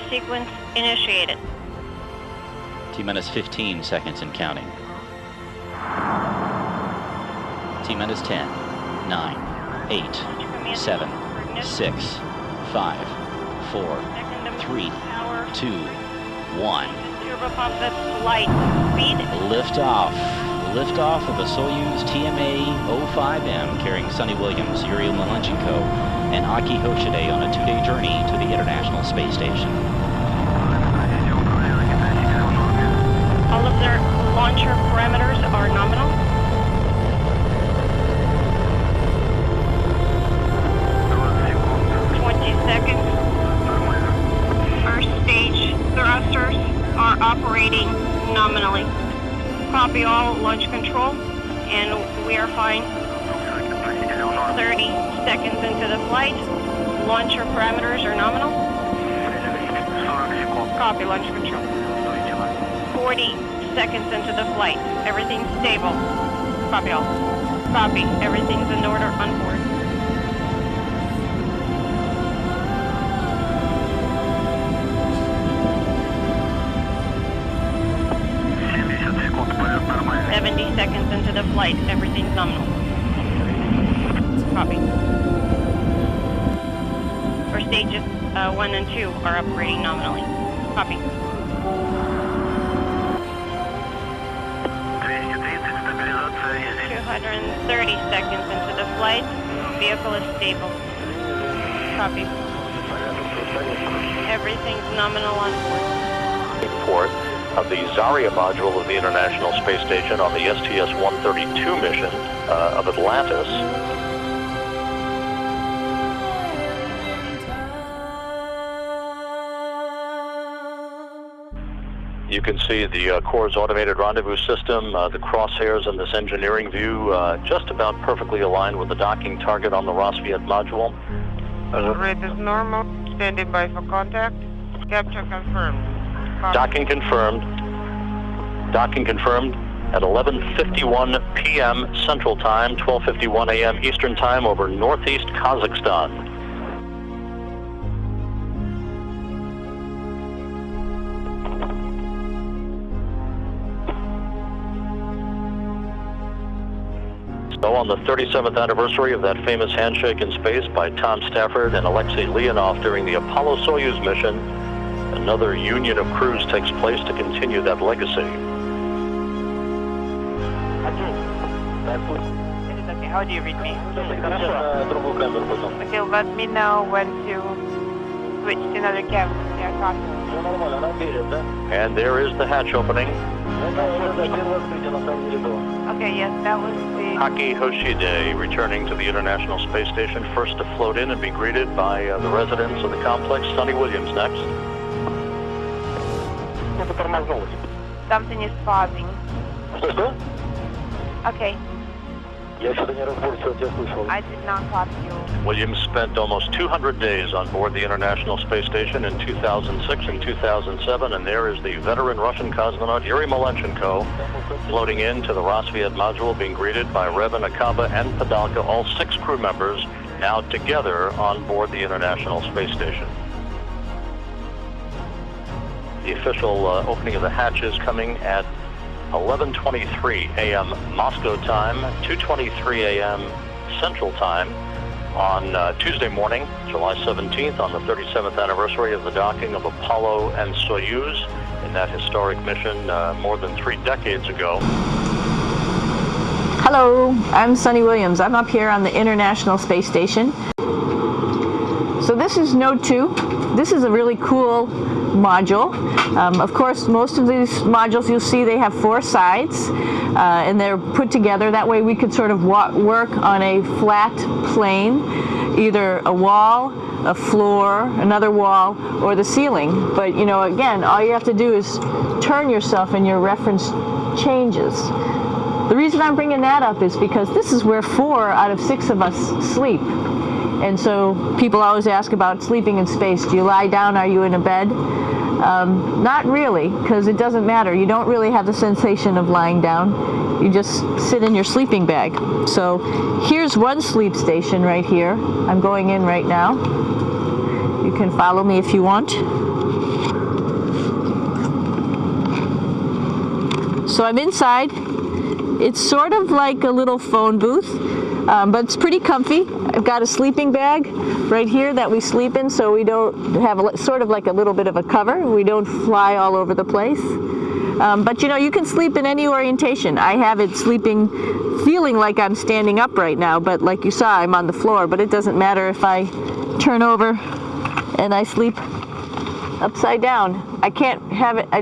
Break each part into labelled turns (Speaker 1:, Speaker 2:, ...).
Speaker 1: Sequence initiated.
Speaker 2: T-minus 15 seconds and counting. T-minus 10, 9, 8, 7, 6, 5, 4, 3, 2, 1.
Speaker 1: Turbopump at light speed.
Speaker 2: Liftoff. Liftoff of the Soyuz TMA-05M carrying Sonny Williams, Yuri Malenchenko, and Aki Hoshide on a 2-day journey to the International Space Station.
Speaker 1: All of their launcher parameters are nominal. Seconds. First stage thrusters are operating nominally. Copy all launch control, and we are fine. 30 seconds into the flight. Launcher parameters are nominal. Copy launch control. 40 seconds into the flight. Everything's stable. Copy all. Copy. Everything's in order on board. Seconds into the flight, everything's nominal. Copy. For stages 1 and 2 are operating nominally. Copy. 230 seconds into the flight, vehicle is stable. Copy. Everything's nominal on board.
Speaker 3: Of the Zarya module of the International Space Station on the STS-132 mission of Atlantis. You can see the Core's automated rendezvous system, the crosshairs in this engineering view, just about perfectly aligned with the docking target on the Rosviet module.
Speaker 4: Rate is normal, standing by for contact. Capture confirmed.
Speaker 3: Docking confirmed. Docking confirmed at 11:51 p.m. Central Time, 12:51 a.m. Eastern Time over northeast Kazakhstan. So on the 37th anniversary of that famous handshake in space by Tom Stafford and Alexei Leonov during the Apollo-Soyuz mission, another union of crews takes place to continue that legacy.
Speaker 4: Okay, how do you read me? Okay, let me know when to switch to another camera. Yeah, copy.
Speaker 3: And there is the hatch opening.
Speaker 4: Okay, yes, that was the...
Speaker 3: Aki Hoshide returning to the International Space Station, first to float in and be greeted by the residents of the complex. Sonny Williams next.
Speaker 4: Something is pausing. Okay. I did not copy you.
Speaker 3: Williams spent almost 200 days on board the International Space Station in 2006 and 2007, and there is the veteran Russian cosmonaut Yuri Malenchenko floating into the Rosviet module, being greeted by Revan, Akaba, and Padalka, all 6 crew members now together on board the International Space Station. The official opening of the hatches coming at 11:23 a.m. Moscow time, 2:23 a.m. Central Time on Tuesday morning, July 17th, on the 37th anniversary of the docking of Apollo and Soyuz in that historic mission more than 3 decades ago.
Speaker 5: Hello, I'm Sonny Williams. I'm up here on the International Space Station. So this is Node 2. This is a really cool module. Of course, most of these modules you'll see they have 4 sides and they're put together. That way we could sort of work on a flat plane, either a wall, a floor, another wall, or the ceiling. But you know, again, all you have to do is turn yourself and your reference changes. The reason I'm bringing that up is because this is where 4 out of 6 of us sleep. And so people always ask about sleeping in space. Do you lie down? Are you in a bed? Not really, because it doesn't matter. You don't really have the sensation of lying down. You just sit in your sleeping bag. So here's one sleep station right here. I'm going in right now. You can follow me if you want. So I'm inside. It's sort of like a little phone booth, but it's pretty comfy. I've got a sleeping bag right here that we sleep in, so we don't have sort of like a little bit of a cover. We don't fly all over the place. But you know, you can sleep in any orientation. I have it feeling like I'm standing up right now, but like you saw, I'm on the floor, but it doesn't matter if I turn over and I sleep upside down. I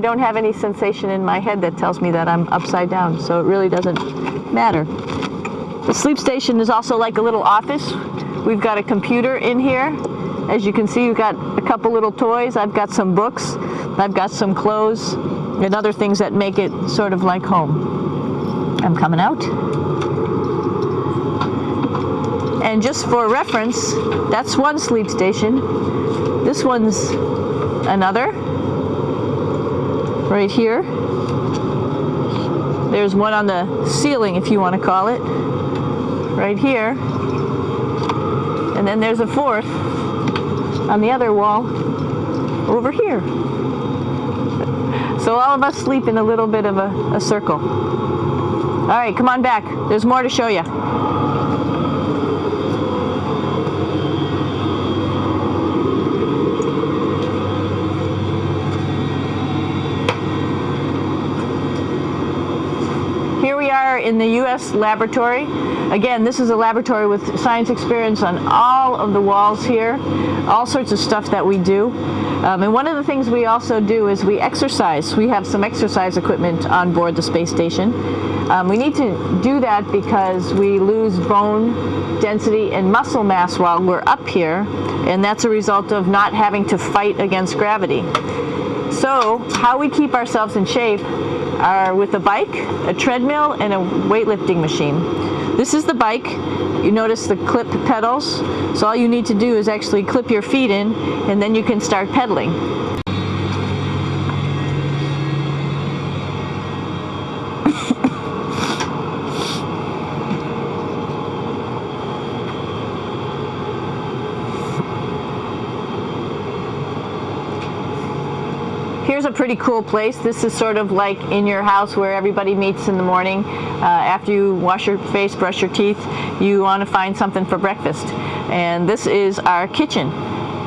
Speaker 5: don't have any sensation in my head that tells me that I'm upside down, so it really doesn't matter. The sleep station is also like a little office. We've got a computer in here. As you can see, we've got a couple little toys. I've got some books. I've got some clothes and other things that make it sort of like home. I'm coming out. And just for reference, that's one sleep station. This one's another. Right here. There's one on the ceiling, if you want to call it. Right here. And then there's a fourth on the other wall over here. So all of us sleep in a little bit of a circle. All right, come on back. There's more to show you. Here we are in the U.S. laboratory. Again, this is a laboratory with science experience on all of the walls here, all sorts of stuff that we do. And one of the things we also do is we exercise. We have some exercise equipment on board the space station. We need to do that because we lose bone density and muscle mass while we're up here, and that's a result of not having to fight against gravity. So how we keep ourselves in shape are with a bike, a treadmill, and a weightlifting machine. This is the bike. You notice the clip pedals. So all you need to do is actually clip your feet in, and then you can start pedaling. Here's a pretty cool place. This is sort of like in your house where everybody meets in the morning. After you wash your face, brush your teeth, you want to find something for breakfast. And this is our kitchen.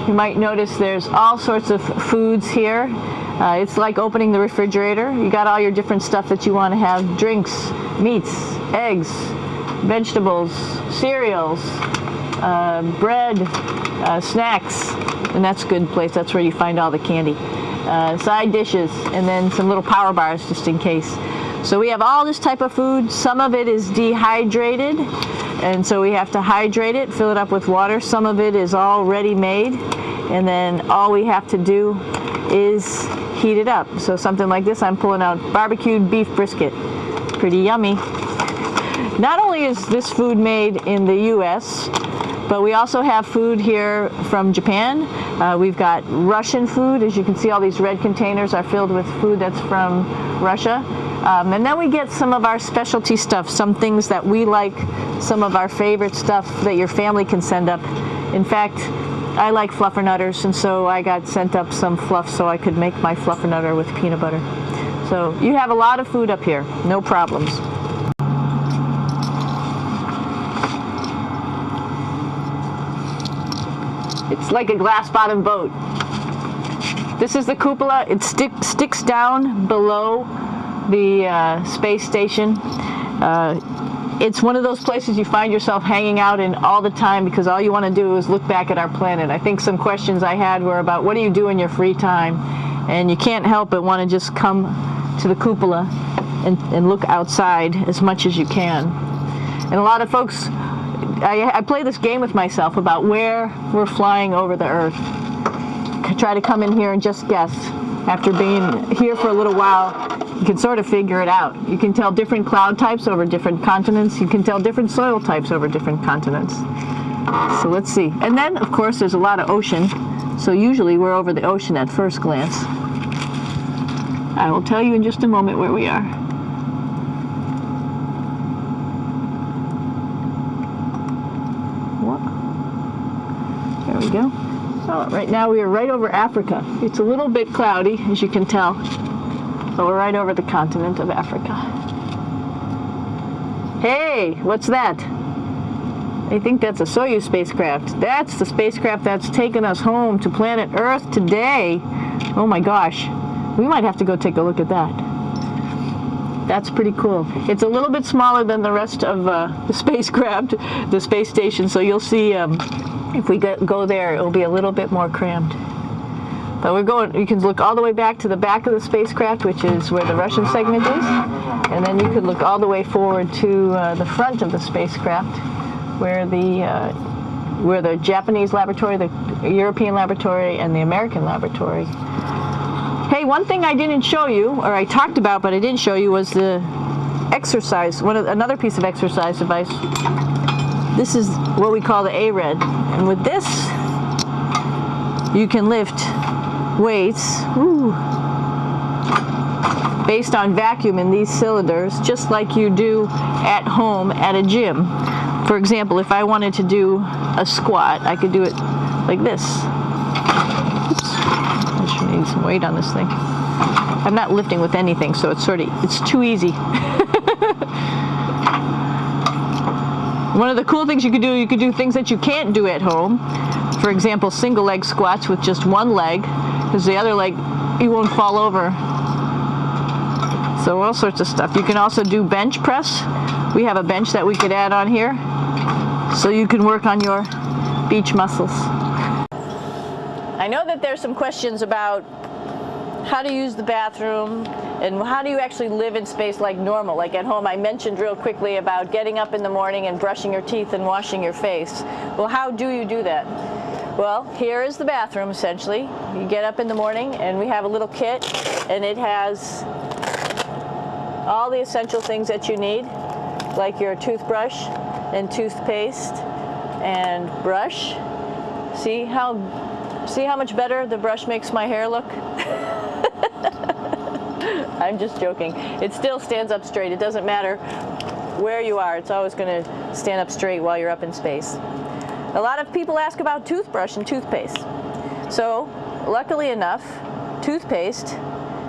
Speaker 5: You might notice there's all sorts of foods here. It's like opening the refrigerator. You got all your different stuff that you want to have: drinks, meats, eggs, vegetables, cereals, bread, snacks. And that's a good place. That's where you find all the candy. Side dishes, and then some little power bars just in case. So we have all this type of food. Some of it is dehydrated, and so we have to hydrate it, fill it up with water. Some of it is already made, and then all we have to do is heat it up. So something like this, I'm pulling out barbecued beef brisket. Pretty yummy. Not only is this food made in the U.S., but we also have food here from Japan. We've got Russian food. As you can see, all these red containers are filled with food that's from Russia. And then we get some of our specialty stuff, some things that we like, some of our favorite stuff that your family can send up. In fact, I like fluffernutters, and so I got sent up some fluff so I could make my fluffernutter with peanut butter. So you have a lot of food up here, no problems. It's like a glass-bottom boat. This is the cupola. It sticks down below the space station. It's one of those places you find yourself hanging out in all the time because all you want to do is look back at our planet. I think some questions I had were about what do you do in your free time? And you can't help but want to just come to the cupola and look outside as much as you can. And a lot of folks, I play this game with myself about where we're flying over the Earth. I try to come in here and just guess. After being here for a little while, you can sort of figure it out. You can tell different cloud types over different continents. You can tell different soil types over different continents. So let's see. And then, of course, there's a lot of ocean. So usually we're over the ocean at first glance. I will tell you in just a moment where we are. There we go. So right now we are right over Africa. It's a little bit cloudy, as you can tell. So we're right over the continent of Africa. Hey, what's that? I think that's a Soyuz spacecraft. That's the spacecraft that's taken us home to planet Earth today. Oh my gosh. We might have to go take a look at that. That's pretty cool. It's a little bit smaller than the rest of the spacecraft, the space station, so you'll see if we go there, it'll be a little bit more crammed. But we're going, you can look all the way back to the back of the spacecraft, which is where the Russian segment is, and then you could look all the way forward to the front of the spacecraft, where the Japanese laboratory, the European laboratory, and the American laboratory. Hey, one thing I didn't show you, or I talked about but I didn't show you, was the exercise, another piece of exercise device. This is what we call the ARED, and with this you can lift weights based on vacuum in these cylinders, just like you do at home at a gym. For example, if I wanted to do a squat, I could do it like this. Oops. I should need some weight on this thing. I'm not lifting with anything, so it's too easy. One of the cool things you could do things that you can't do at home. For example, single leg squats with just one leg, because the other leg, you won't fall over. So all sorts of stuff. You can also do bench press. We have a bench that we could add on here, so you can work on your beach muscles. I know that there's some questions about how to use the bathroom and how do you actually live in space like normal, like at home. I mentioned real quickly about getting up in the morning and brushing your teeth and washing your face. Well, how do you do that? Well, here is the bathroom essentially. You get up in the morning and we have a little kit, and it has all the essential things that you need, like your toothbrush and toothpaste and brush. See how much better the brush makes my hair look? I'm just joking. It still stands up straight. It doesn't matter where you are. It's always going to stand up straight while you're up in space. A lot of people ask about toothbrush and toothpaste. So, luckily enough, toothpaste,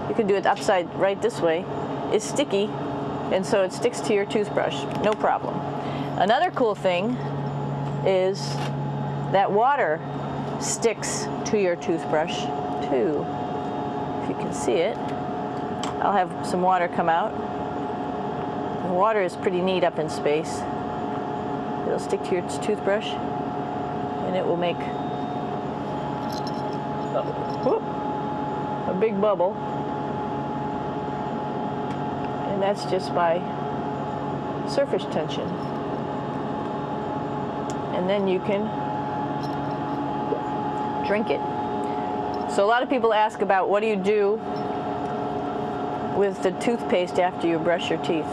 Speaker 5: you can do it upside right this way, is sticky, and so it sticks to your toothbrush, no problem. Another cool thing is that water sticks to your toothbrush too. If you can see it, I'll have some water come out. The water is pretty neat up in space. It'll stick to your toothbrush, and it will make a big bubble. And that's just by surface tension. And then you can drink it. So a lot of people ask about what do you do with the toothpaste after you brush your teeth.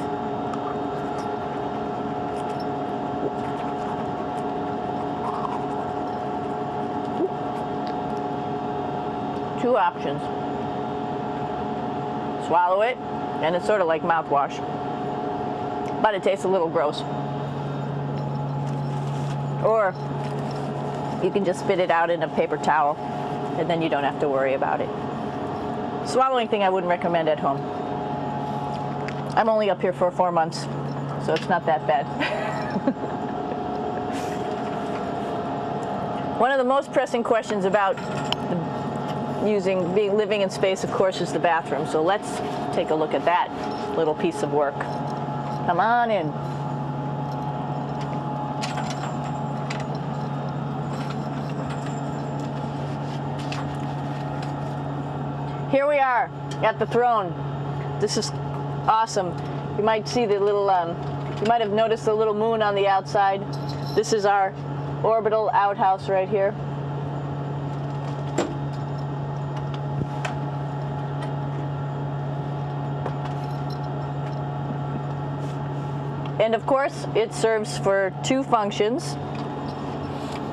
Speaker 5: Two options. Swallow it, and it's sort of like mouthwash, but it tastes a little gross. Or you can just spit it out in a paper towel, and then you don't have to worry about it. Swallowing thing I wouldn't recommend at home. I'm only up here for 4 months, so it's not that bad. One of the most pressing questions about living in space, of course, is the bathroom. So let's take a look at that little piece of work. Come on in. Here we are at the throne. This is awesome. You might see the little, you might have noticed the little moon on the outside. This is our orbital outhouse right here. And of course, it serves for two functions.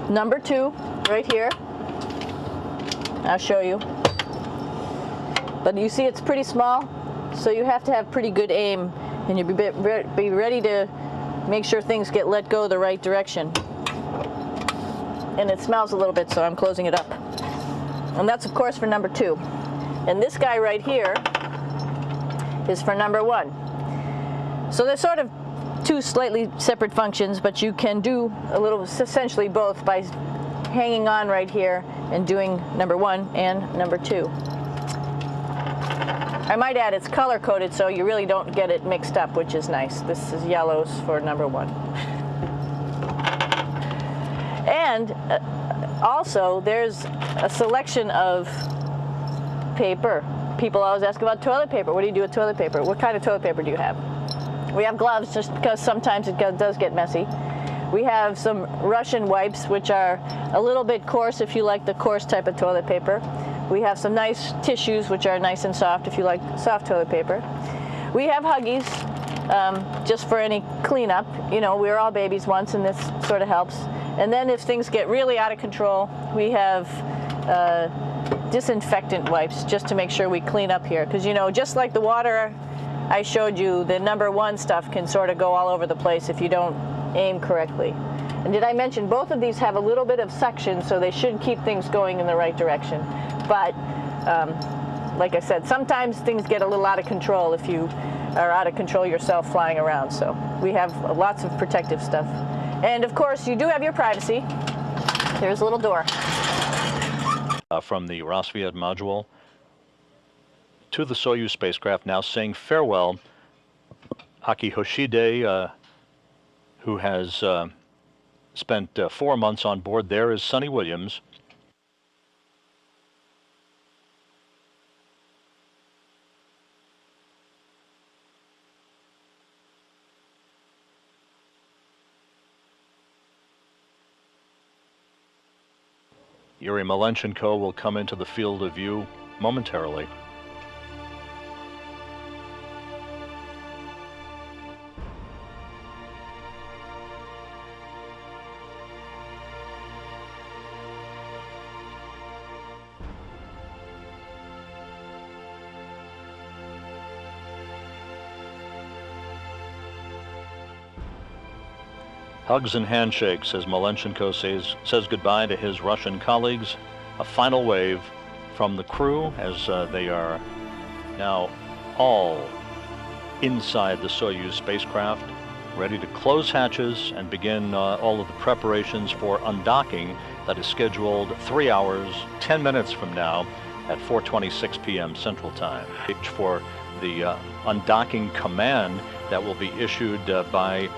Speaker 5: Number 2, right here. I'll show you. But you see it's pretty small, so you have to have pretty good aim, and you be ready to make sure things get let go the right direction. And it smells a little bit, so I'm closing it up. And that's of course for number 2. And this guy right here is for number 1. So they're sort of two slightly separate functions, but you can do a little, essentially both, by hanging on right here and doing number 1 and number 2. I might add it's color coded so you really don't get it mixed up, which is nice. This is yellows for number 1. And also there's a selection of paper. People always ask about toilet paper. What do you do with toilet paper? What kind of toilet paper do you have? We have gloves just because sometimes it does get messy. We have some Russian wipes, which are a little bit coarse if you like the coarse type of toilet paper. We have some nice tissues, which are nice and soft if you like soft toilet paper. We have Huggies, just for any cleanup. You know, we were all babies once, and this sort of helps. And then if things get really out of control, we have disinfectant wipes, just to make sure we clean up here. Because, you know, just like the water I showed you, the number 1 stuff can sort of go all over the place if you don't aim correctly. And did I mention both of these have a little bit of suction, so they should keep things going in the right direction. But like I said, sometimes things get a little out of control if you are out of control yourself flying around. So we have lots of protective stuff. And of course, you do have your privacy. There's a little door.
Speaker 3: From the Rosviet module to the Soyuz spacecraft, now saying farewell. Aki Hoshide, who has spent 4 months on board. There is Sonny Williams. Yuri Malenchenko will come into the field of view momentarily. Hugs and handshakes as Malenchenko says goodbye to his Russian colleagues. A final wave from the crew as they are now all inside the Soyuz spacecraft, ready to close hatches and begin all of the preparations for undocking that is scheduled 3 hours, 10 minutes from now at 4:26 p.m. Central Time. For the undocking command that will be issued by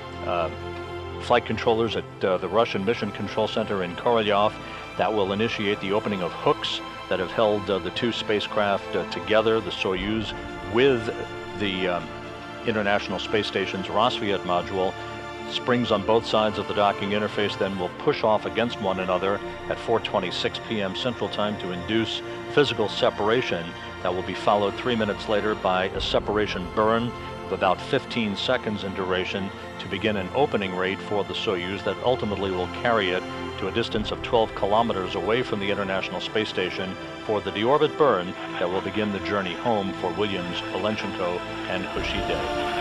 Speaker 3: flight controllers at the Russian Mission Control Center in Korolyov, that will initiate the opening of hooks that have held the 2 spacecraft together, the Soyuz with the International Space Station's Rosviet module. Springs on both sides of the docking interface then will push off against one another at 4:26 p.m. Central Time to induce physical separation that will be followed 3 minutes later by a separation burn of about 15 seconds in duration to begin an opening rate for the Soyuz that ultimately will carry it to a distance of 12 kilometers away from the International Space Station for the deorbit burn that will begin the journey home for Williams, Malenchenko, and Hoshide.